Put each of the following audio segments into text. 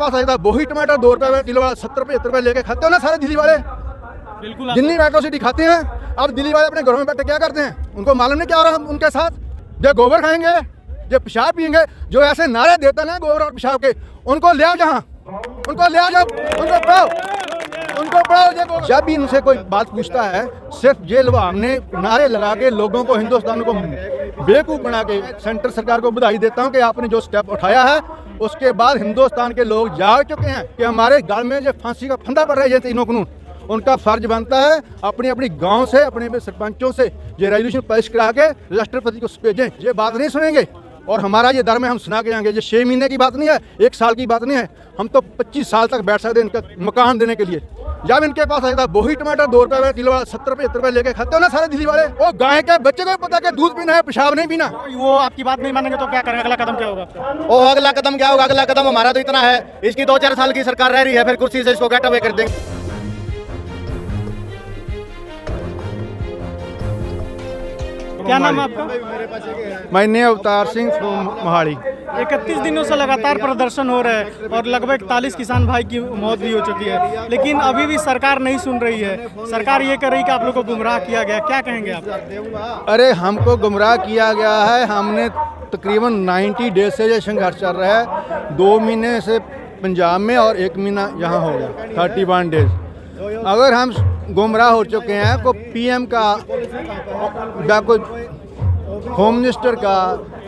पास आएगा वही टमाटर 2 रुपए में किलो वाला 70-75 लेके खाते हो ना सारे दिल्ली वाले। बिल्कुल जितनी मेट्रो सिटी खाते हैं, अब दिल्ली वाले अपने घरों में बैठे क्या करते हैं? उनको मालूम नहीं क्या हो रहा है उनके साथ। जो गोबर खाएंगे, जो पेशाब पियेंगे, जो ऐसे नारे देते ना गोबर और पेशाब के, उनको ले आओ जहाँ, उनको ले आओ, उनको पढ़ाओ, उनको पढ़ाओ। जब भी इनसे कोई बात पूछता है, सिर्फ ये लोग हमने नारे लगा के लोगों को, हिंदुस्तान को बेवकूफ़ बना के सेंटर सरकार को बधाई देता हूँ कि आपने जो स्टेप उठाया है, उसके बाद हिंदुस्तान के लोग जाग चुके हैं कि हमारे गाल में जो फांसी का फंदा पड़ रहा है, ये तीनों कानून, उनका फर्ज बनता है अपनी अपनी गांव से, अपने सरपंचों से ये रेजोल्यूशन पेश करा के राष्ट्रपति को भेजें। ये बात नहीं सुनेंगे और हमारा ये धर्म है, हम सुना के जाएंगे। ये 6 महीने की बात नहीं है, 1 साल की बात नहीं है, हम तो 25 साल तक बैठ सकते हैं इनका मकान देने के लिए। जब इनके पास आएगा वही टमाटर 2 रुपए में किलो वाला 70-75 लेके खाते हो ना सारे दिल्ली वाले। वो गाय के बच्चे को पता है दूध पीना है, पेशाब नहीं पीना। वो आपकी बात नहीं मानेंगे तो क्या करेंगे? अगला कदम क्या होगा आपका? ओ अगला कदम क्या होगा? अगला कदम हमारा तो इतना है, इसकी 2-4 साल की सरकार रह रही है, फिर कुर्सी से इसको गेट अवे कर देंगे। क्या नाम है आपका? मैंने अवतार सिंह फ्रॉम मोहाली। 31 दिनों से लगातार प्रदर्शन हो रहे हैं और लगभग 41 किसान भाई की मौत भी हो चुकी है, लेकिन अभी भी सरकार नहीं सुन रही है। सरकार ये कर रही है कि आप लोग को गुमराह किया गया, क्या कहेंगे आप? अरे हमको गुमराह किया गया है। हमने तकरीबन 90 डेज से ये संघर्ष चल रहा है। 2 महीने से पंजाब में और 1 महीना यहाँ हो गया, 31 डेज। अगर हम गुमराह हो चुके हैं, को पीएम का या कोई होम मिनिस्टर का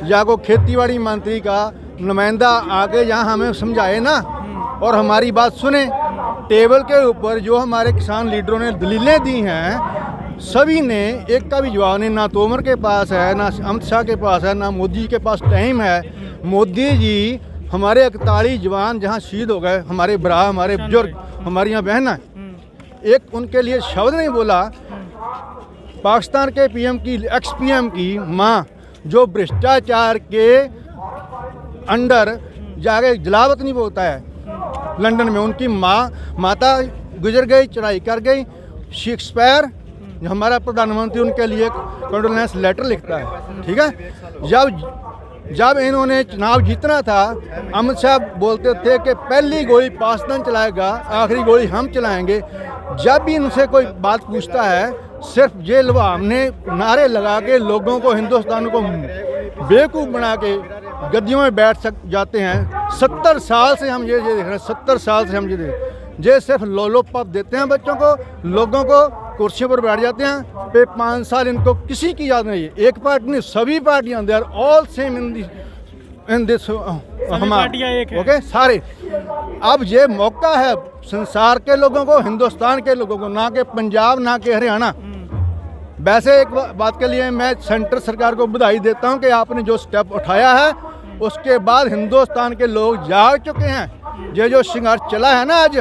या कोई खेतीबाड़ी मंत्री का नुमाइंदा आके यहाँ हमें समझाए ना और हमारी बात सुने। टेबल के ऊपर जो हमारे किसान लीडरों ने दलीलें दी हैं, सभी ने एक का भी जवाब नहीं। ना तोमर के पास है, ना अमित शाह के पास है, ना मोदी के पास टाइम है। मोदी जी हमारे 41 जवान जहाँ शहीद हो गए, हमारे भरा, हमारे बुजुर्ग, हमारी यहाँ बहन, एक उनके लिए शब्द नहीं बोला। पाकिस्तान के पीएम की, एक्स पीएम की माँ जो भ्रष्टाचार के अंडर जाके जलावत नहीं बोलता है लंदन में, उनकी माता गुजर गई, चढ़ाई कर गई। शेक्सपियर हमारा प्रधानमंत्री उनके लिए कंडोलेंस लेटर लिखता है, ठीक है। जब इन्होंने चुनाव जीतना था, अमित शाह बोलते थे कि पहली गोली पाकिस्तान चलाएगा, आखिरी गोली हम चलाएंगे। जब भी इनसे कोई बात पूछता है, सिर्फ ये लोग हमने नारे लगा के लोगों को, हिंदुस्तान को बेवकूफ़ बना के गद्दियों में बैठ जाते हैं। 70 साल से हम ये देख रहे हैं, 70 साल से हम ये देख, ये सिर्फ लोलोपप देते हैं बच्चों को, लोगों को कुर्सियों पर बैठ जाते हैं। पे 5 साल इनको किसी की याद नहीं है। एक पार्टी नहीं, सभी पार्टियां, they are all same in this हमारे, ओके सारे। अब ये मौका है संसार के लोगों को, हिंदुस्तान के लोगों को, ना कि पंजाब, ना कि हरियाणा। वैसे एक बात के लिए मैं सेंटर सरकार को बधाई देता हूं कि आपने जो स्टेप उठाया है, उसके बाद हिंदुस्तान के लोग जाग चुके हैं। ये जो संघर्ष चला है ना आज,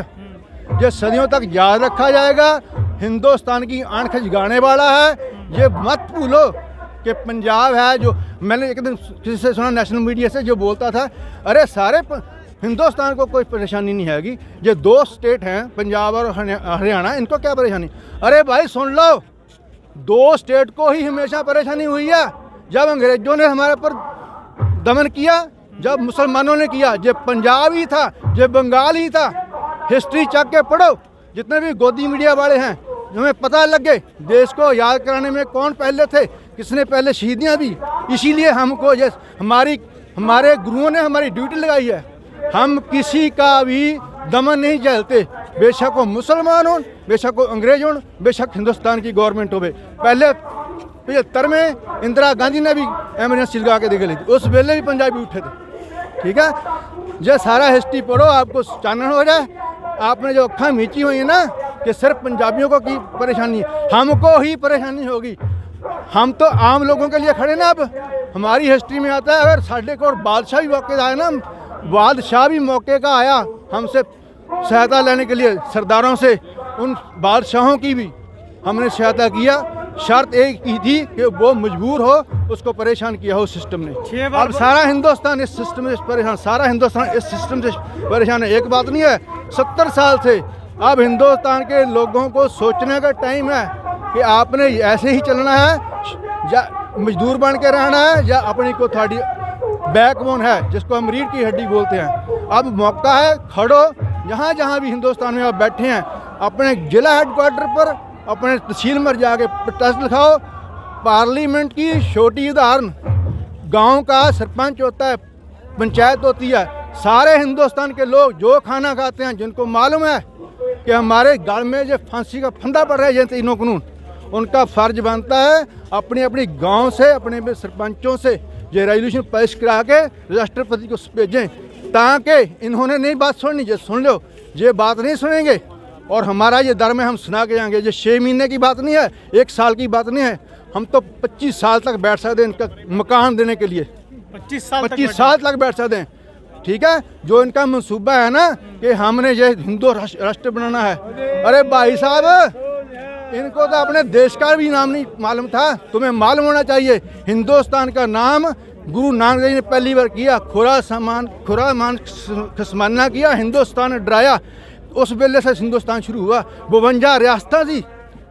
ये सदियों तक याद रखा जाएगा। हिंदुस्तान की आंख जगाने वाला है। ये मत भूलो कि पंजाब है, जो मैंने एक दिन किसी से सुना नेशनल मीडिया से, जो बोलता था अरे सारे हिंदुस्तान को कोई परेशानी नहीं हैगी, ये 2 स्टेट हैं पंजाब और हरियाणा, इनको क्या परेशानी? अरे भाई सुन लो, 2 स्टेट को ही हमेशा परेशानी हुई है। जब अंग्रेजों ने हमारे पर दमन किया, जब मुसलमानों ने किया, ये पंजाब ही था, ये बंगाल ही था। हिस्ट्री चेक के पढ़ो, जितने भी गोदी मीडिया वाले हैं, हमें पता लग गए देश को याद कराने में कौन पहले थे, किसने पहले शहीदियाँ दी। इसीलिए हमको ये हमारे गुरुओं ने हमारी ड्यूटी लगाई है। हम किसी का भी दमन नहीं झेलते, बेशक वो मुसलमान हो, बेशक वो अंग्रेज हो, बेशक हिंदुस्तान की गवर्नमेंट हो। पहले 75 में इंदिरा गांधी ने भी एमरजेंसी लगा के देख ली थी, उस वेले भी पंजाबी उठे थे, ठीक है। ये सारा हिस्ट्री पढ़ो, आपको चानन हो जाए। आपने जो अक्खा मीची हुई है ना कि सिर्फ पंजाबियों को की परेशानी, हमको ही परेशानी होगी। हम तो आम लोगों के लिए खड़े ना। अब हमारी हिस्ट्री में आता है, अगर साढ़े को बादशाह भी मौके का आया ना, बादशाह भी मौके का आया हमसे सहायता लेने के लिए, सरदारों से, उन बादशाहों की भी हमने सहायता किया। शर्त एक ही थी कि वो मजबूर हो, उसको परेशान किया हो सिस्टम ने। अब सारा हिंदुस्तान इस सिस्टम से परेशान, सारा हिंदुस्तान इस सिस्टम से परेशान है। एक बात नहीं है, 70 साल से। अब हिंदुस्तान के लोगों को सोचने का टाइम है कि आपने ऐसे ही चलना है, या मजदूर बन के रहना है, या अपनी को थोड़ी बैकबोन है जिसको हम रीढ़ की हड्डी बोलते हैं, अब मौका है, खड़ो, जहाँ जहाँ भी हिंदुस्तान में आप बैठे हैं अपने जिला हेडक्वार्टर पर, अपने तहसील में जाके प्रोटेस्ट लिखाओ। पार्लियामेंट की छोटी उदाहरण, गांव का सरपंच होता है, पंचायत होती है, सारे हिंदुस्तान के लोग जो खाना खाते हैं, जिनको मालूम है कि हमारे गल में जो फांसी का फंदा पड़ रहा है, ये तीनों कानून, उनका फर्ज बनता है अपनी अपनी गांव से, अपने सरपंचों से ये रेजोल्यूशन पेश करा के राष्ट्रपति को भेजें, ताकि इन्होंने नहीं बात सुननी, ये सुन लो, ये बात नहीं सुनेंगे और हमारा ये दर में हम सुना के जाएंगे। ये 6 महीने की बात नहीं है, 1 साल की बात नहीं है, हम तो 25 साल तक बैठ सकते हैं इनका मकान देने के लिए, 25 साल तक बैठ सकते हैं। ठीक है, जो इनका मंसूबा है ना कि हमने ये हिंदू राष्ट्र बनाना है, अरे भाई साहब, इनको तो अपने देश का भी नाम नहीं मालूम था। तुम्हें मालूम होना चाहिए, हिंदुस्तान का नाम गुरु नानक देव जी ने पहली बार किया, खुरा मान खसमाना किया, हिंदुस्तान डराया। उस वेले से हिंदुस्तान शुरू हुआ। 52 रियासतां सी,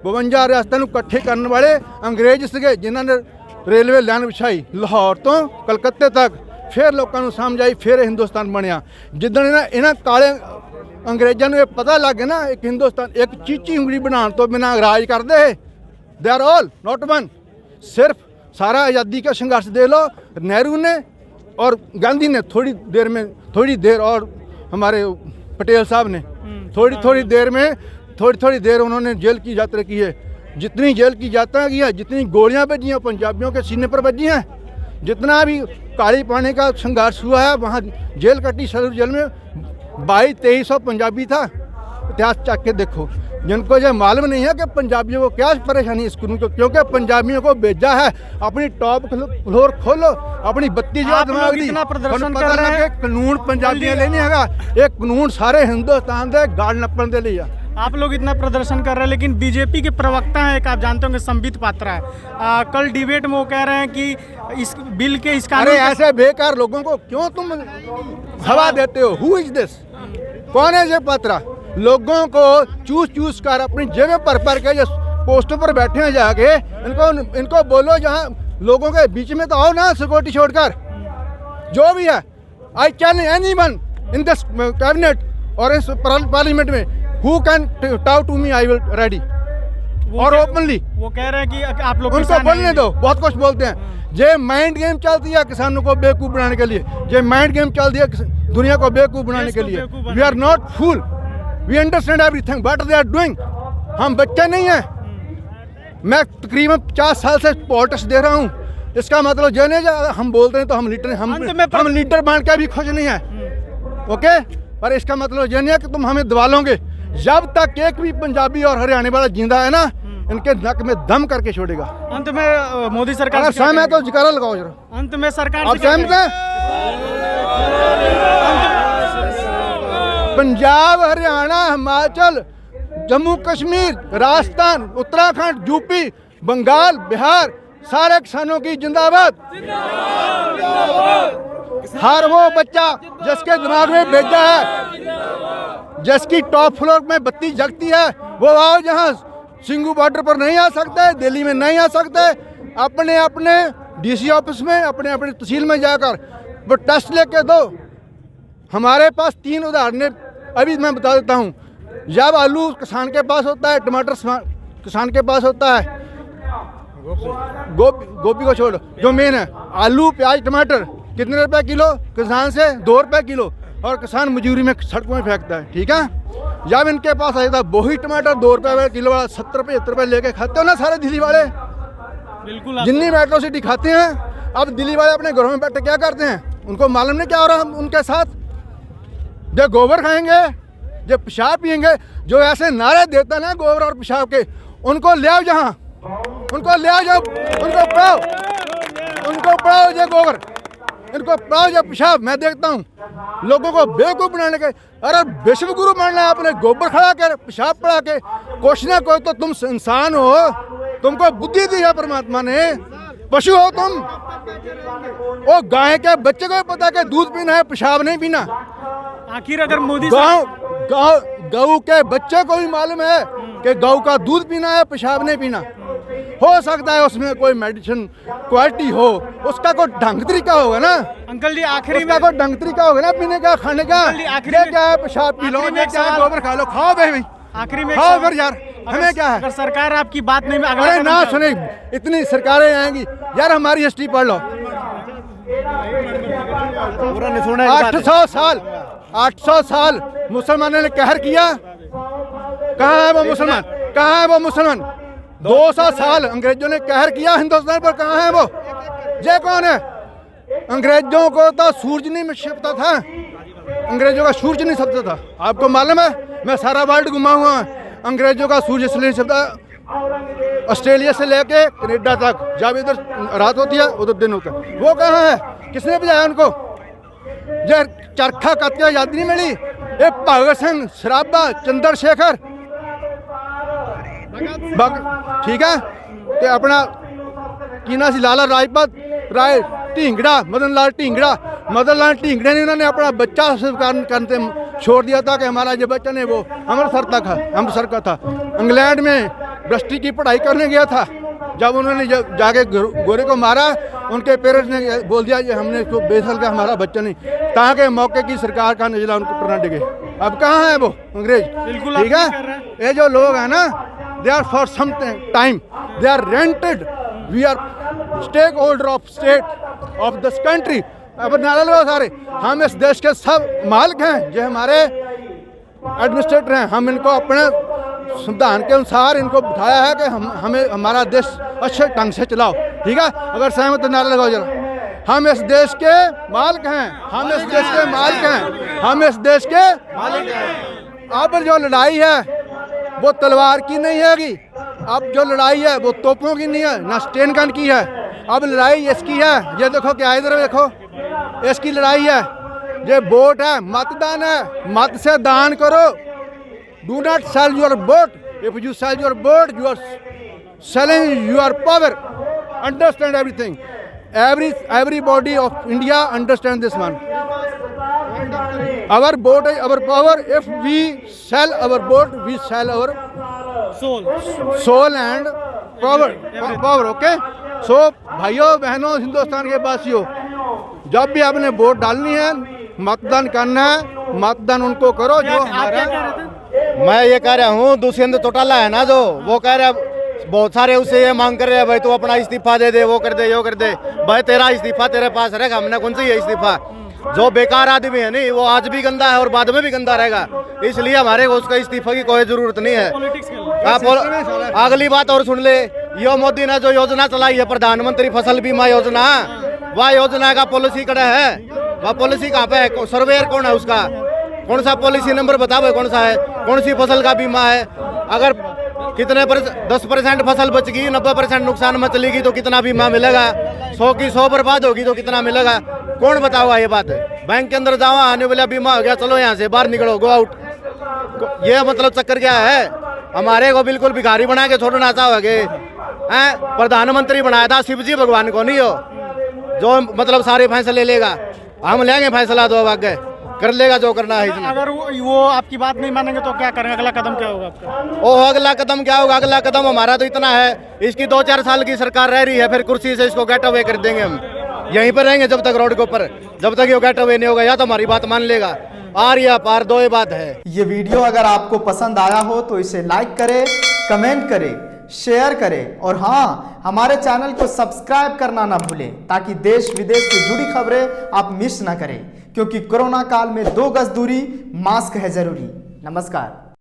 52 रियासतां नूं इकट्ठे करने वाले अंग्रेज सीगे, जिन्होंने रेलवे लाइन विछाई लाहौर तो कलकत्ते तक, फिर लोगों को समझ आई, फिर हिंदुस्तान बनया। जिदन इन्हां काले अंग्रेजों को पता लग गया ना एक हिंदुस्तान एक चीची उंगली बनाने तो बिना राज करते है, they are all not one. सिर्फ सारा आज़ादी का संघर्ष दे लो, नेहरू ने और गांधी ने थोड़ी देर और हमारे पटेल साहब ने थोड़ी देर उन्होंने जेल की यात्रा की है। जितनी जेल की यात्रा की है, जितनी गोलियां बजी हैं पंजाबियों के सीने पर बजी हैं, जितना भी काली पानी का संघर्ष हुआ है, वहाँ जेल कटी सदर जेल में 2200-2300 पंजाबी था। इतिहास चक के देखो, जिनको ये मालूम नहीं है कि पंजाबियों को क्या परेशानी इस कानून को, क्योंकि पंजाबियों को भेजा है अपनी टॉप फ्लोर खोलो, अपनी बत्ती जो दिमाग दी, प्रदर्शन कर रहे हैं। कानून पंजाबियों लिए नहीं है, एक कानून सारे हिंदुस्तान के गाड़ नप्पन के लिए। आप लोग इतना प्रदर्शन कर रहे हैं, लेकिन बीजेपी के प्रवक्ता हैं, एक आप जानते होंगे संबित पात्रा है, कल डिबेट में वो कह रहे हैं कि इस बिल के इस कानून, अरे ऐसे बेकार लोगों को क्यों तुम हवा देते हो? Who is this? कौन है ये पात्रा? लोगों को चूस कर अपनी जेबें पर के जो पोस्टों पर बैठे हैं जाके, इनको बोलो जहाँ लोगों के बीच में तो आओ ना, सिक्योरिटी छोड़कर। जो भी है, I challenge anyone in this cabinet और इस पार्लियामेंट में, who can talk to me, I will ready और ओपनली। वो कह रहे हैं कि आप लोग उनको बोलने दो, बहुत कुछ बोलते हैं। ये माइंड गेम चलती है किसानों को बेवकूफ़ बनाने के लिए, ये माइंड गेम चलती है दुनिया को बेवकूफ़ बनाने के लिए। We are not fool, we understand everything what they are doing. हम बच्चे नहीं हैं। मैं तकरीबन 50 साल से पॉलिटिक्स दे रहा हूँ, इसका मतलब जो नहीं, हम बोलते हैं तो हम लीडर बन के भी खुश नहीं है, ओके। पर इसका मतलब ये नहीं है कि तुम हमें दबा लोगे। जब तक एक भी पंजाबी और हरियाणा वाला जिंदा है ना, इनके नक में दम करके छोड़ेगा। अंत में मोदी सरकार सहमत है तो जकारा लगाओ जरा। अंत में सरकार आप सहमत हैं? पंजाब, हरियाणा, हिमाचल, जम्मू कश्मीर, राजस्थान, उत्तराखंड, यूपी, बंगाल, बिहार, सारे किसानों की जिंदाबाद। हर वो बच्चा जिसके दिमाग में भेजा है, जिसकी टॉप फ्लोर में बत्ती जगती है, वो आओ। जहाँ सिंगू बॉर्डर पर नहीं आ सकते, दिल्ली में नहीं आ सकते, अपने अपने डीसी ऑफिस में, अपने अपने तहसील में जाकर प्रोटेस्ट लेके दो। हमारे पास 3 उदाहरण अभी मैं बता देता हूँ। जब आलू किसान के पास होता है, टमाटर किसान के पास होता है, गोभी को छोड़ो, जो मेन है आलू, प्याज, टमाटर, कितने रुपए किलो? किसान से 2 रुपए किलो, और किसान मजूरी में सड़कों में फेंकता है। ठीक है, जब इनके पास आया था वही टमाटर 2 रुपए किलो वाला 70-75 रुपए लेके खाते हो ना सारे दिल्ली वाले, बिल्कुल जितनी मेट्रो सिटी खाते हैं। अब दिल्ली वाले अपने घरों में बैठे क्या करते हैं? उनको मालूम नहीं क्या हो रहा है उनके साथ। जो गोबर खाएंगे, जो पेशाब पियेंगे, जो ऐसे नारे देता ना गोबर और पेशाब के, उनको ले आओ, जहाँ उनको ले आओ, जब उनको पढ़ाओ जो गोबर, इनको पढ़ाओ जो पेशाब। मैं देखता हूँ लोगों को बेवकूफ़ बनाने के। अरे विश्व गुरु मानना है आपने, गोबर खड़ा के, पेशाब पड़ा के, कुछ ना कोई तो तुम इंसान हो, तुमको बुद्धि दी है परमात्मा ने, पशु हो तुम। वो गाय के बच्चे को पता है कि दूध पीना है, पेशाब नहीं पीना। आखिर अगर मोदी गऊ के बच्चे को भी मालूम है कि गऊ का दूध पीना है, पेशाब नहीं पीना। हो सकता है उसमें कोई मेडिसिन क्वालिटी हो, उसका कोई ढंग तरीका होगा ना अंकल जी आखिरी में उसका कोई ढंग तरीका होगा ना पीने का, खाने का। अंकल जी, आखिरी ये में- क्या है, पेशाब पी लो, आखिरी में ये एक क्या है, सवाल- गोबर खा लो, खाओ भाई आखिरी में एक खाओ सवाल- फिर यार, हमें क्या है। अगर सरकार आपकी बात नहीं अगला अरे कदम ना क्या सुने, इतनी सरकारें आएंगी यार, हमारी हिस्ट्री पढ़ लो। पूरा नहीं सुना 800 साल मुसलमानों ने कहर किया, कहाँ है वो मुसलमान, कहाँ है वो मुसलमान। 200 साल अंग्रेजों ने कहर किया हिंदुस्तान पर, कहाँ है वो, ये कौन है। अंग्रेजों को तो सूरज नहीं छिपता था, अंग्रेजों का सूरज नहीं छिपता था। आपको मालूम है, मैं सारा वर्ल्ड घुमा हुआ हूँ, अंग्रेजों का सूरज इसलिए छिपता, ऑस्ट्रेलिया से लेके कनाडा तक, जब इधर रात होती है उधर दिन होता है। वो कहाँ है, किसने बजाया उनको। ये चरखा कत्या याद नहीं मिली, ये भगत सिंह, सराबा, चंद्रशेखर ठीक है, ते अपना की ना सी लाला लाजपत राय ढींगड़ा, मदन लाल ढींगड़ा ने उन्होंने अपना बच्चा स्वीकार करते छोड़ दिया था कि हमारा जो बच्चा है वो अमृतसर तक है, अमृतसर का था। इंग्लैंड में दृष्टि की पढ़ाई करने गया था, जब उन्होंने जाके गोरे को मारा, उनके पेरेंट्स ने बोल दिया कि हमने इसको बेसल का हमारा बच्चा नहीं, ताकि मौके की सरकार का नजला उनको पर न डिगे। अब कहाँ है वो अंग्रेज, बिल्कुल ठीक आप ठीक कह रहे हैं। है। ये जो लोग हैं ना, they are for some time they are rented, we are stake holder of state of this country. अब नारा लो सारे, हम इस देश के सब मालिक हैं, जो हमारे एडमिनिस्ट्रेटर हैं, हम इनको अपने संविधान के अनुसार इनको बिठाया है कि हमें हमारा देश अच्छे ढंग से चलाओ, ठीक है। अगर सहमत तो नारा लगाओ जरा, हम इस देश के मालिक हैं, हम इस देश के मालिक हैं, हम इस देश के मालिक हैं। अब जो लड़ाई है वो तलवार की नहीं हैगी, अब जो लड़ाई है वो तोपों की नहीं है, ना स्टेन गन की है, अब लड़ाई इसकी है। ये देखो क्या, इधर देखो, इसकी लड़ाई है, ये वोट है, मतदान है, मत से दान करो। Do not sell your vote, if you sell your vote you are selling your power. Understand everything, everybody of India understand this one. Our vote is our power. If we sell our vote, we sell our soul and power. Okay? So भाइयों बहनों हिंदुस्तान के वासियों, जब भी आपने vote डालनी है, मतदान करना है, मतदान उनको करो जो आप क्या हमारा। कह रहे थे? मैं ये कह रहा हूँ, दुष्यंत चौटाला है ना, जो वो कह रहा है, बहुत सारे उससे ये मांग कर रहे हैं, भाई तू अपना इस्तीफा दे दे, वो कर दे, यो कर दे। भाई तेरा इस्तीफा तेरे पास रहेगा, हमने कौन सी है इस्तीफा। जो बेकार आदमी है नहीं, वो आज भी गंदा है और बाद में भी गंदा रहेगा, इसलिए हमारे को उसका इस्तीफा की कोई जरूरत नहीं है। पॉलिटिक्स खेल आप अगली बात और सुन ले, यो मोदी ने जो योजना चलाई है, प्रधानमंत्री फसल बीमा योजना, वह योजना का पॉलिसी कड़ा है, वह पॉलिसी कहाँ पे है, सर्वेयर कौन है उसका, कौन सा पॉलिसी नंबर बताओ कौन सा है, कौन सी फसल का बीमा है। अगर कितने 10% फसल बच गई, 90% नुकसान में चलेगी तो कितना बीमा मिलेगा, 100 की 100 बर्बाद होगी तो कितना मिलेगा, कौन बताओगा ये बात। बैंक के अंदर जाओ, आने वाला बीमा हो गया, चलो यहाँ से बाहर निकलो, गो आउट। ये मतलब चक्कर क्या है, हमारे को बिल्कुल भिखारी बना के छोड़ना चाहोगे हैं। प्रधानमंत्री बनाया था शिव जी भगवान को नहीं हो, जो मतलब सारे फैसले लेगा, हम लेंगे फैसला तो आगे कर लेगा जो करना है इसने। अगर वो आपकी बात नहीं मानेंगे तो क्या करेंगे, अगला कदम क्या होगा आपका? ओ अगला कदम क्या होगा, अगला कदम हमारा तो इतना है, इसकी 2-4 साल की सरकार रह रही है, फिर कुर्सी से इसको गेट अवे कर देंगे। हम यहीं पर रहेंगे जब तक रोड के ऊपर, जब तक ये गेट अवे नहीं होगा, या तो हमारी बात मान लेगा, आर या पार, दो ही बात है। ये वीडियो अगर आपको पसंद आया हो तो इसे लाइक करें, कमेंट करें, शेयर करें और हाँ, हमारे चैनल को सब्सक्राइब करना ना भूलें, ताकि देश विदेश से जुड़ी खबरें आप मिस ना करें, क्योंकि कोरोना काल में 2 गज दूरी, मास्क है जरूरी। नमस्कार।